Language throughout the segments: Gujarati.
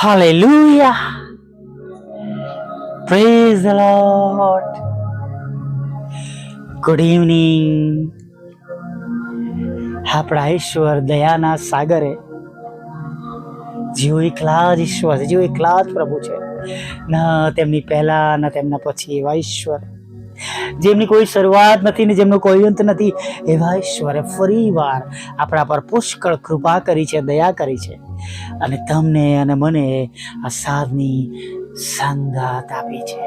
Hallelujah. Praise the Lord. Good evening. આપણા ઈશ્વર દયાના સાગરે જેઓ એકલા જ ઈશ્વર છે, જેઓ એકલા જ પ્રભુ છે, ન તેમની પહેલા ન તેમના પછી એવા ઈશ્વર, જેમની કોઈ શરૂઆત નથી ને જેમનો કોઈ અંત નથી, એવા ઈશ્વરે ફરી વાર આપણા પર પુષ્કળ કૃપા કરી છે, દયા કરી છે અને તમને અને મને આ સાધની સંગાત આપી છે.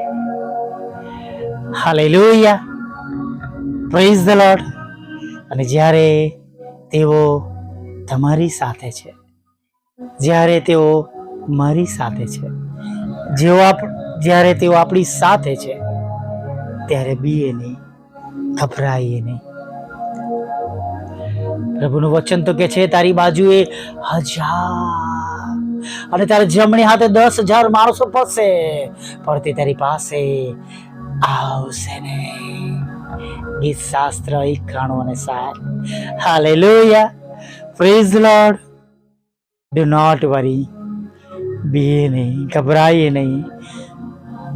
Hallelujah, praise the lord. અને જ્યારે તેઓ તમારી સાથે છે, જ્યારે તેઓ મારી સાથે છે, જ્યારે તેઓ આપણી સાથે છે, ત્યારે બીએ નહીં, ગભરાઈએ નહીં. પ્રભુનું વચન તો કે છે, તારી બાજુએ 1000 અને તારે જમણી હાથે 10,000 માણસો પડશે, પણ તે તારી પાસે આવશે નહીં. ગીત શાસ્ત્ર 91:7. Hallelujah, praise the Lord. Do not worry, બીએ નહીં, ગભરાઈએ નહીં.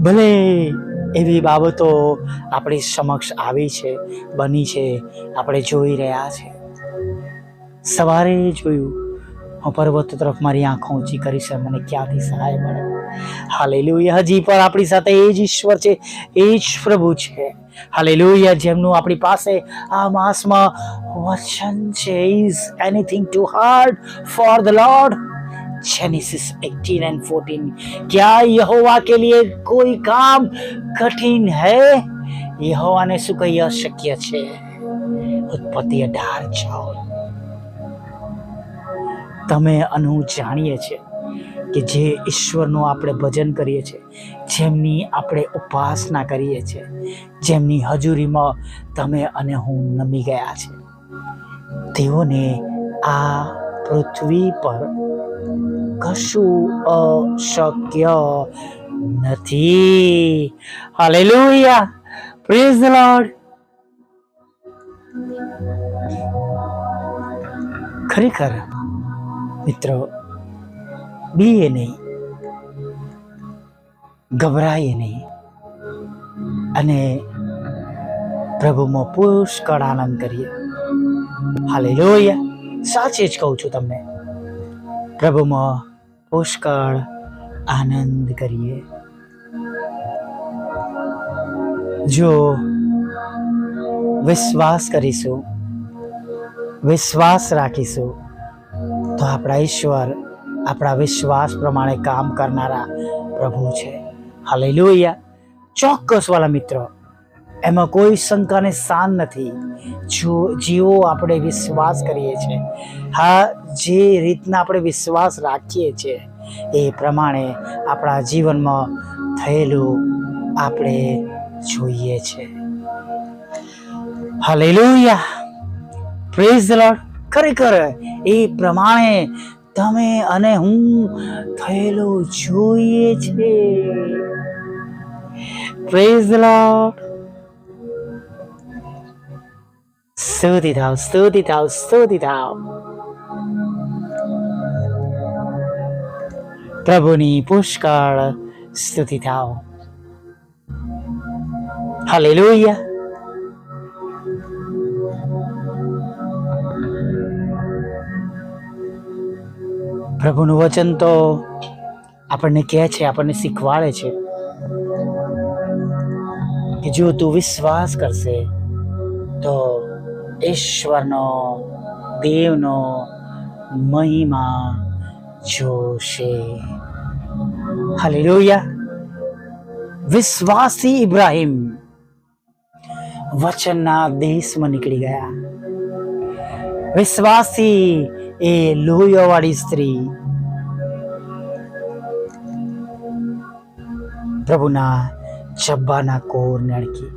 ભલે એવી બાબતો આપણી સમક્ષ આવી છે, બની છે, આપણે જોઈ રહ્યા છે. સવારે જોયું, હું પર્વતો તરફ મારી આંખો ઊંચી કરીશ, મને ક્યાંથી સહાય મળે. હાલેલુયા. હજી પણ આપણી સાથે એ જ ઈશ્વર છે, એ જ પ્રભુ છે. હાલેલુયા. જેમનું આપણી પાસે આ માસમાં વચન છે. Is anything two hard for the lord? Genesis 18:14. क्या यहोवा के लिए कोई काम कठिन है? यहोवा ने શું કઈ અશક્ય છે? ઉત્પત્તિ 18:14. તમે અને હું જાણીએ છીએ કે જે ઈશ્વરનું આપણે ભજન કરીએ છીએ, જેમની આપણે ઉપાસના કરીએ છીએ, જેમની હજુરીમાં તમે અને હું નમી ગયા છે, તેઓને આ પૃથ્વી પર કશું અશક્ય નથી. Hallelujah, praise the lord. ખરેખર મિત્રો, બીએ નહીં, ગભરાઈએ નહીં અને પ્રભુમાં પુષ્કળ આનંદ કરીએ. હાલેલુયા. સાચે જ કહું છું તમને, પ્રભુમાં પુષ્કળ આનંદ કરીએ. જો વિશ્વાસ કરીશું, વિશ્વાસ રાખીશું, તો આપણા ઈશ્વર આપણા વિશ્વાસ પ્રમાણે કામ કરનારા પ્રભુ છે. હાલેલુયા. ચોક્કસ વાલા મિત્રો, એમાં કોઈ શંકાને સ્થાન નથી. જેવો આપણે વિશ્વાસ કરીએ છીએ, હા, જે રીતના આપણે વિશ્વાસ રાખીએ છીએ, એ પ્રમાણે આપણા જીવનમાં થયેલું આપણે જોઈએ છે. Hallelujah, praise the lord. ખરેખર એ પ્રમાણે તમે અને હું થયેલું જોઈએ છે. Praise the lord. સ્તુતિ થાવ, સ્તુતિ થાવ, સ્તુતિ થાવ. પ્રભુની પુષ્કળ સ્તુતિ થાવ. હાલેલુયા. પ્રભુનું વચન તો આપણને કહે છે, આપણને શીખવાડે છે કે જો તું વિશ્વાસ કરશે તો ઈશ્વરનો, દેવનો મહિમા જોશે. હાલેલુયા. વિશ્વાસથી ઇબ્રાહિમ વચનના દેશમાં નીકળી ગયા. વિશ્વાસથી એ લોહીવાળી સ્ત્રી પ્રભુના જબ્બાના કોરને અડકી.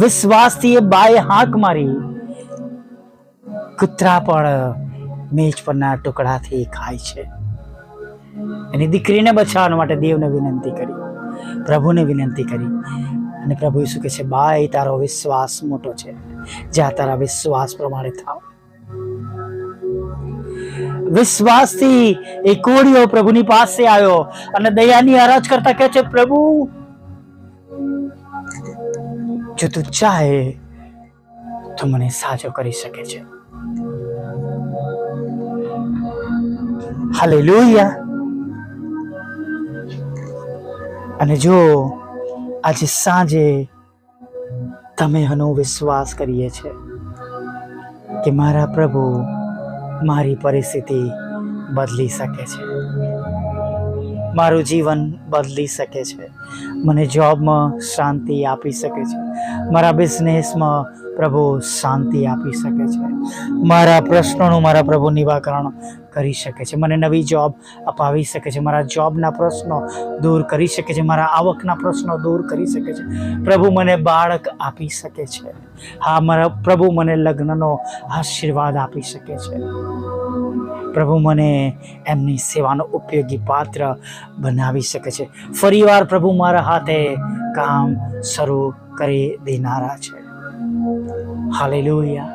વિશ્વાસથી એ બાએ હાંક મારી. કૂતરા પણ મેજ પરના ટુકડાથી ખાય છે. એની દીકરીને બચાવવા માટે દેવને વિનંતી કરી, પ્રભુને વિનંતી કરી, અને પ્રભુ શું કહે છે, બાઈ, તારો વિશ્વાસ મોટો છે, જા તારા વિશ્વાસ પ્રમાણે થાવ. વિશ્વાસથી એ કોળીઓ પ્રભુની પાસે આવ્યો અને દયાની અરજ કરતા કહે છે, પ્રભુ જો તું ચાહે તો મને સાજો કરી શકે છે. હાલેલુયા. અને જો આજે સાંજે તમે એનો વિશ્વાસ કરીએ છે કે મારા પ્રભુ મારી પરિસ્થિતિ બદલી શકે છે, મારું જીવન બદલી શકે છે, મને જોબમાં શાંતિ આપી શકે છે, મારા બિઝનેસમાં પ્રભુ શાંતિ આપી શકે છે, મારા પ્રશ્નોનું મારા પ્રભુ નિવારણ કરી શકે છે, મને નવી જોબ અપાવી શકે છે, મારા જોબના પ્રશ્નો દૂર કરી શકે છે, મારા આવકના પ્રશ્નો દૂર કરી શકે છે, પ્રભુ મને બાળક આપી શકે છે, હા મારા પ્રભુ મને લગ્નનો આશીર્વાદ આપી શકે છે, પ્રભુ મને એમની સેવાનો ઉપયોગી પાત્ર બનાવી શકે છે. ફરીવાર પ્રભુ મારા હાથે કામ શરૂ કરી દેનારા છે. હાલેલુયા.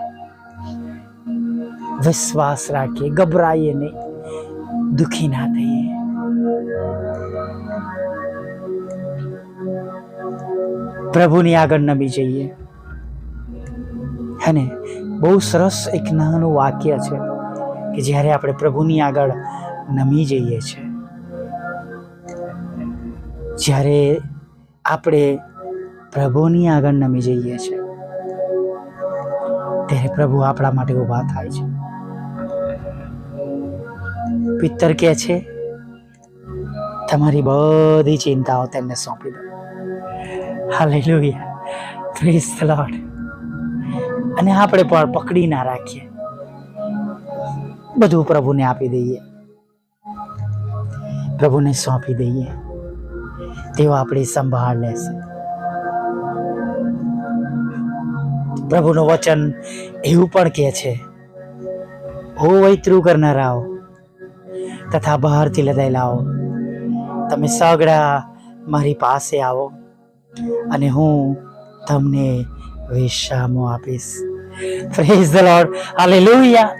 વિશ્વાસ રાખીએ, ગભરાઈએ નહીં, દુખી ના થઈએ. પ્રભુની આગળ નમી જઈએ. હે ને, બહુ સરસ એક નાનું વાક્ય છે કે જ્યારે આપણે પ્રભુની આગળ નમી જઈએ છીએ, જ્યારે આપણે પ્રભુની આગળ નમી જઈએ છીએ ત્યારે પ્રભુ આપણા માટે ઊભા થાય છે. પિત્તર કહે છે, તમારી બધી ચિંતાઓ તેમને સોંપી દો. હાલેલુયા. Praise the lord. અને આપણે પણ પકડી ના રાખીએ, બધું પ્રભુને આપી દઈએ, પ્રભુને સોંપી દઈએ, તેઓ આપણી સંભાળ લેશે. પ્રભુનું વચન એવું પણ કહે છે, હો વૈતરું કરનારાઓ તથા બહારથી લદાયેલાઓ, તમે સગડા મારી પાસે આવો અને હું તમને વિશ્રામો આપીશ. Praise the lord. હાલેલુયા.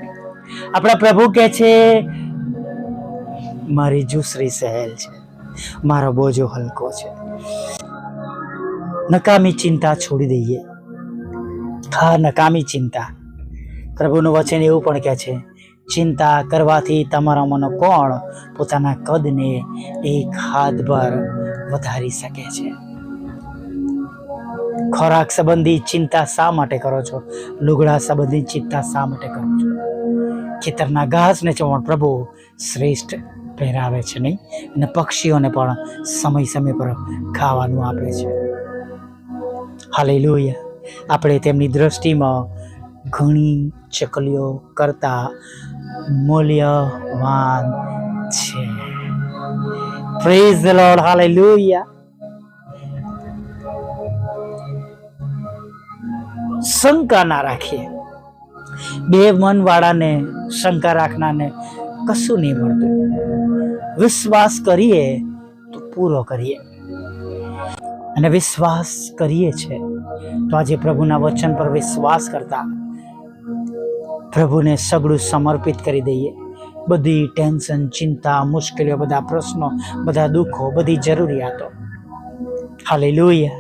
આપણા પ્રભુ કહે છે, મારી જુસરી સહેલ છે, મારો બોજો હલકો છે. નકામી ચિંતા છોડી દઈએ. હા, નકામી ચિંતા. પ્રભુનું વચન એવું પણ કહે છે, ચિંતા કરવાથી તમારા મનો કોણ પોતાના કદને એક હાથ પર વધારી શકે છે. ખોરાક સંબંધી ચિંતા શા માટે કરો છો? લુગડા સંબંધી ચિંતા શા માટે કરો છો? ખેતરના ઘાસને પણ પ્રભુ શ્રેષ્ઠ પહેરાવે છે નહીં, અને પક્ષીઓને પણ સમય સમય પર ખાવાનું આપે છે. હાલેલુયા. આપણે તેમની દ્રષ્ટિમાં ઘણી ચકલીઓ કરતા મૂલ્યવાન છે. Praise the lord. હાલેલુયા. શંકા ના રાખીએ. બે મન વાળાને, શંકા રાખનારને કશું નહીં મળતું. વિશ્વાસ કરીએ તો પૂરો કરીએ, અને વિશ્વાસ કરીએ છે તો આજે પ્રભુના વચન પર વિશ્વાસ કરતા પ્રભુને સગળું સમર્પિત કરી દઈએ. બધી ટેન્શન, ચિંતા, મુશ્કેલીઓ, બધા પ્રશ્નો, બધા દુઃખો, બધી જરૂરિયાતો. હાલેલુયા.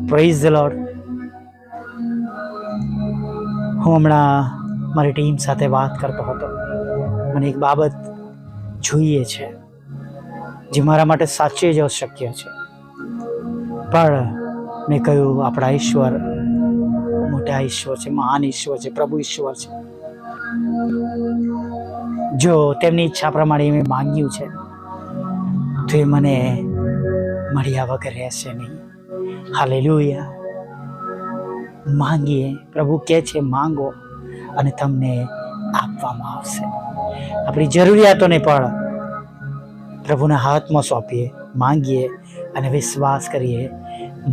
Praise the lord. હું હમણાં મારી ટીમ સાથે વાત કરતો હતો. મને એક બાબત જોઈએ છે જે મારા માટે સાચે જ અશક્ય છે, પણ મેં કહ્યું આપણા ઈશ્વર મોટા ઈશ્વર છે, મહાન ઈશ્વર છે, પ્રભુ ઈશ્વર છે. જો તેમની ઈચ્છા પ્રમાણે મેં માંગ્યું છે તો એ મને મળ્યા વગર રહેશે નહીં. હાલેલુયા. માંગીએ. પ્રભુ કહે છે માંગો અને તમને આપવામાં આવશે. આપણી જરૂરિયાતોને પણ પ્રભુના હાથમાં સોંપીએ, માંગીએ અને વિશ્વાસ કરીએ,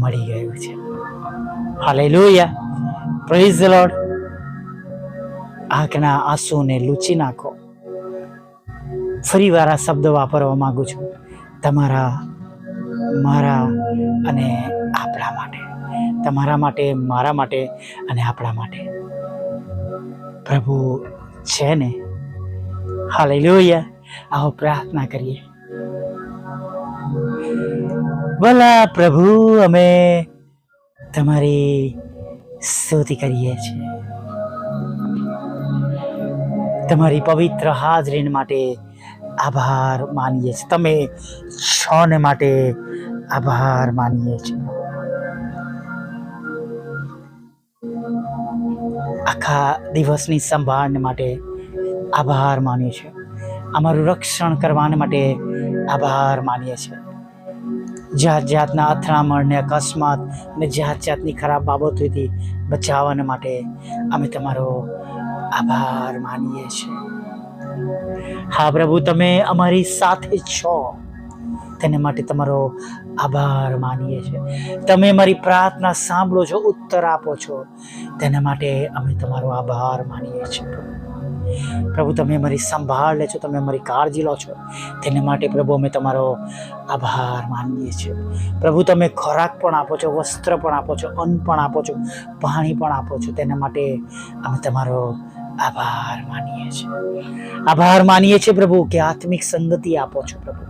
મળી ગયું છે. હાલેલુયા. Praise the lord. આંખના આંસુને લૂછી નાખો. ફરીવાર આ શબ્દ વાપરવા માંગુ છું, તમારા, મારા અને આપણા માટે. તમારા માટે, મારા માટે અને આપણા માટે. પ્રભુ છે ને, હાલેલુયા. આવો પ્રાર્થના કરીએ. ભલા પ્રભુ, અમે તમારી સ્તુતિ કરીએ છીએ. તમારી પવિત્ર હાજરી માટે આભાર માનીએ છીએ. તમે છોને માટે આભાર માનીએ છીએ. આખા દિવસની સંભાળ માટે આભાર માનીએ છીએ. અમારું રક્ષણ કરવાને માટે આભાર માનીએ છીએ. જાત જાતના અથડામણ ને અકસ્માત અને જાત જાતની ખરાબ બાબતોથી બચાવવાને માટે અમે તમારો આભાર માનીએ છીએ. હા પ્રભુ, તમે અમારી સાથે છો તેને માટે તમારો આભાર માનીએ છીએ. તમે મારી પ્રાર્થના સાંભળો છો, ઉત્તર આપો છો તેના માટે અમે તમારો આભાર માનીએ છીએ. પ્રભુ, તમે અમારી સંભાળ લે છો, તમે અમારી કાળજી લો છો તેને માટે પ્રભુ અમે તમારો આભાર માનીએ છીએ. પ્રભુ, તમે ખોરાક પણ આપો છો, વસ્ત્ર પણ આપો છો, અન્ન પણ આપો છો, પાણી પણ આપો છો તેના માટે અમે તમારો આભાર માનીએ છીએ. આભાર માનીએ છીએ પ્રભુ કે આત્મિક સંગતિ આપો છો પ્રભુ,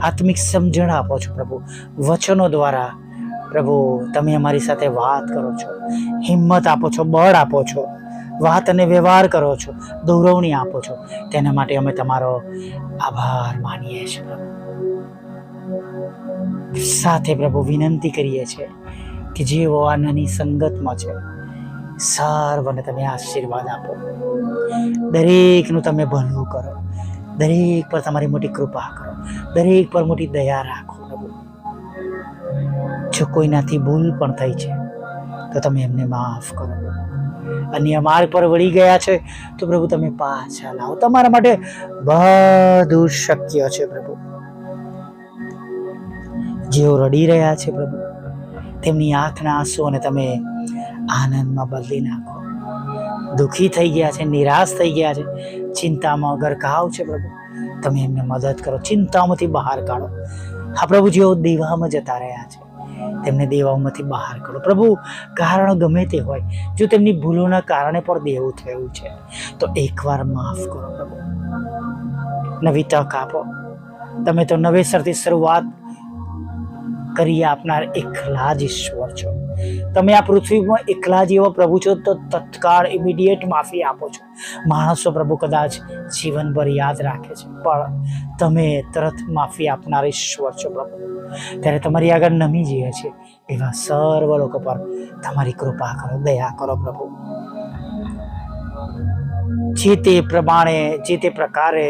આત્મિક સમજણ આપો છો પ્રભુ. વચનો દ્વારા પ્રભુ તમે અમારી સાથે વાત કરો છો, હિંમત આપો છો, બળ આપો છો, વાત અને વ્યવહાર કરો છો, દોરવણી આપો છો તેના માટે અમે તમારો આભાર માનીએ છીએ. સાથે પ્રભુ વિનંતી કરીએ છીએ કે જેઓ આ નાની સંગતમાં છે સર્વને તમે આશીર્વાદ આપો. દરેકનું તમે ભલું કરો, દરેક પર તમારી મોટી કૃપા કરો, દરેક પર મોટી દયા રાખો પ્રભુ. જો કોઈનાથી ભૂલ પણ થઈ છે તો તમે એમને માફ કરો. અન્ય માર્ગ પર વળી ગયા છે તો પ્રભુ તમે પાછા લાવો. તમારા માટે બધું શક્ય છે પ્રભુ. જેઓ રડી રહ્યા છે પ્રભુ તેમની આંખના આંસુઓને તમે આનંદમાં બદલી નાખો. દુઃખી થઈ ગયા છે, નિરાશ થઈ ગયા છે, ચિંતામાં ગરકાવ છે પ્રભુ તમે એમને મદદ કરો, ચિંતામાંથી બહાર કાઢો. હા પ્રભુ, જેઓ દેવામાં જતા રહ્યા છે તેમને દેવામાંથી બહાર કાઢો પ્રભુ. કારણ ગમે તે હોય, જો તેમની ભૂલોના કારણે પણ દેવું થયું છે તો એકવાર માફ કરો પ્રભુ. નવી તક આપો. તમે તો નવેસરથી શરૂઆત કરી આપનાર એકલા જ ઈશ્વર છો. તમે આ પૃથ્વીમાં એકલા જ એવા પ્રભુ છો તો તત્કાળ ઇમિડિયેટ માફી આપો છો. માણસો પ્રભુ કદાચ જીવનભર યાદ રાખે છે પણ તમે તરત માફી આપનાર ઈશ્વર છો પ્રભુ. ત્યારે તમારી આગળ નમી જઈએ છીએ એવા સર્વ લોકો પર તમારી કૃપા કરો, દયા કરો પ્રભુ. જે તે પ્રમાણે, જે તે પ્રકારે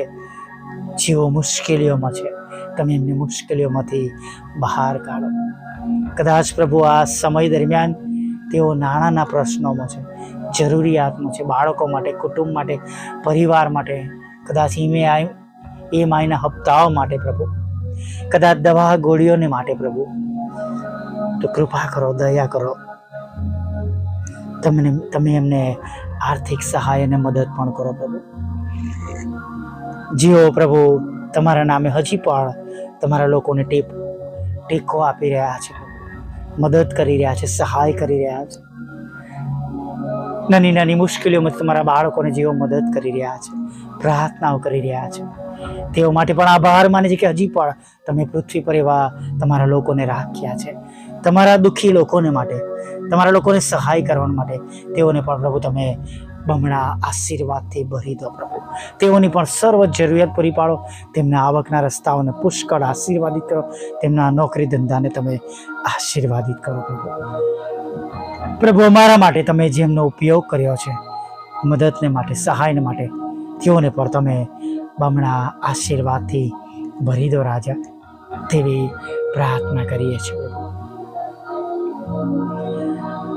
જેઓ મુશ્કેલીઓમાં છે તમે એમને મુશ્કેલીઓમાંથી બહાર કાઢો. કદાચ પ્રભુ આ સમય દરમિયાન તેઓ નાણાંના પ્રશ્નોમાં છે, જરૂરિયાતમાં છે, બાળકો માટે, કુટુંબ માટે, પરિવાર માટે, કદાચ EMIના હપ્તાઓ માટે પ્રભુ, કદાચ દવા ગોળીઓને માટે પ્રભુ. તો કૃપા કરો, દયા કરો. તમે એમને આર્થિક સહાય અને મદદ પણ કરો પ્રભુ. જેઓ પ્રભુ તમારા નામે હજી પણ તમારા લોકોને ટેકો આપી રહ્યા છે, મદદ કરી રહ્યા છે, સહાય કરી રહ્યા છે. નાની નાની મુશ્કેલીઓમાં તમારા બાળકોને જેઓ મદદ કરી રહ્યા છે, પ્રાર્થનાઓ કરી રહ્યા છે તેઓ માટે પણ આભાર માને છે કે હજી પણ તમે પૃથ્વી પર એવા તમારા લોકોને રાખ્યા છે. તમારા દુઃખી લોકોને માટે, તમારા લોકોને સહાય કરવા માટે તેઓને પણ પ્રભુ તમે બમણા આશીર્વાદથી ભરી દો પ્રભુ. તેઓની પણ સર્વ જરૂરિયાત પૂરી પાડો. તેમના આવકના રસ્તાઓને પુષ્કળ આશીર્વાદિત કરો. તેમના નોકરી ધંધાને તમે આશીર્વાદિત કરો પ્રભુ. પ્રભુ, અમારા માટે તમે જેમનો ઉપયોગ કર્યો છે મદદને માટે, સહાયને માટે, તેઓને પણ તમે બમણા આશીર્વાદથી ભરી દો રાજા, તેવી પ્રાર્થના કરીએ છીએ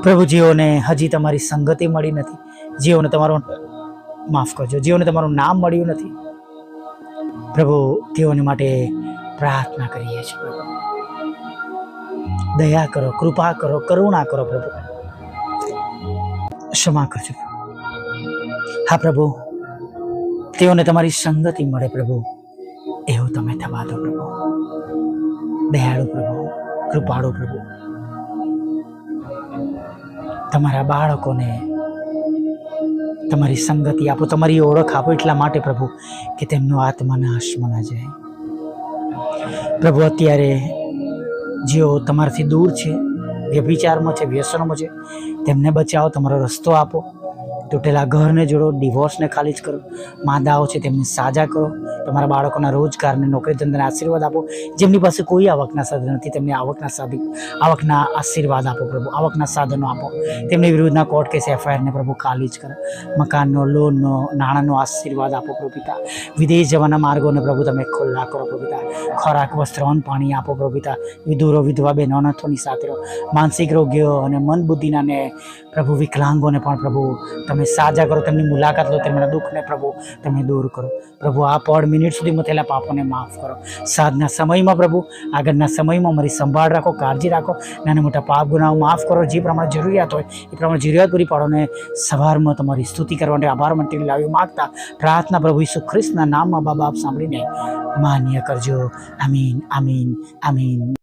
પ્રભુ. જેઓને હજી તમારી સંગતિ મળી નથી, જેઓને તમારું માફ કરજો, જેઓને તમારું નામ મળ્યું નથી પ્રભુ, તેઓને માટે પ્રાર્થના કરીએ છીએ પ્રભુ. દયા કરો, કૃપા કરો, કરુણા કરો પ્રભુ, ક્ષમા કરજો. હા પ્રભુ, તેઓને તમારી સંગતિ મળે પ્રભુ એવું તમે થવા દો પ્રભુ. દયાળુ પ્રભુ, કૃપાળુ પ્રભુ, તમારા બાળકોને તમારી સંગતિ આપો, તમારી ઓળખ આપો, એટલા માટે પ્રભુ કે તેમનો આત્મા નાશમાં ના જાય. પ્રભુ અત્યારે જેઓ તમારાથી દૂર છે, વ્યભિચારમાં છે, વ્યસનોમાં છે, તેમને બચાવો, તમારો રસ્તો આપો. તૂટેલા ઘરને જોડો, ડિવોર્સને ખાલી જ કરો. માદાઓ છે તેમને સાજા કરો. તમારા બાળકોના રોજગારને, નોકરી ધંધાને આશીર્વાદ આપો. જેમની પાસે કોઈ આવકના સાધન નથી તેમને આવકના આશીર્વાદ આપો પ્રભુ, આવકના સાધનો આપો. તેમની વિરુદ્ધના કોર્ટ કેસ FIRને પ્રભુ ખાલી જ કરો. મકાનનો, લોનનો, નાણાંનો આશીર્વાદ આપો પ્રભુ પિતા. વિદેશ જવાના માર્ગોને પ્રભુ તમે ખુલ્લા કરો પ્રભુ પિતા. ખોરાક, વસ્ત્ર, અન્ન, પાણી આપો પ્રભુ પિતા. વિધુરો, વિધવા, બેનો, અનાથોની સાથે રહો. માનસિક રોગીઓ અને મન બુદ્ધિના ને પ્રભુ વિકલાંગોને પણ પ્રભુ તમે સાજા કરો. તેમની મુલાકાત લો, તેમના દુઃખને પ્રભુ તમે દૂર કરો. પ્રભુ આ પળ મિનિટ સુધીમાં થયેલા પાપોને માફ કરો. સાંજના સમયમાં પ્રભુ, આગળના સમયમાં મારી સંભાળ રાખો, કાળજી રાખો. નાના મોટા પાપ ગુનાઓ માફ કરો. જે પ્રમાણે જરૂરિયાત હોય એ પ્રમાણે જરૂરિયાત પૂરી પાડો. ને સવારમાં તમારી સ્તુતિ કરવા માટે, આભાર માટે લાવી માગતા પ્રાર્થના પ્રભુ ઈસુ ખ્રિસ્તના નામમાં બાપ સાંભળીને માન્ય કરજો. આમીન, આમીન, આમીન.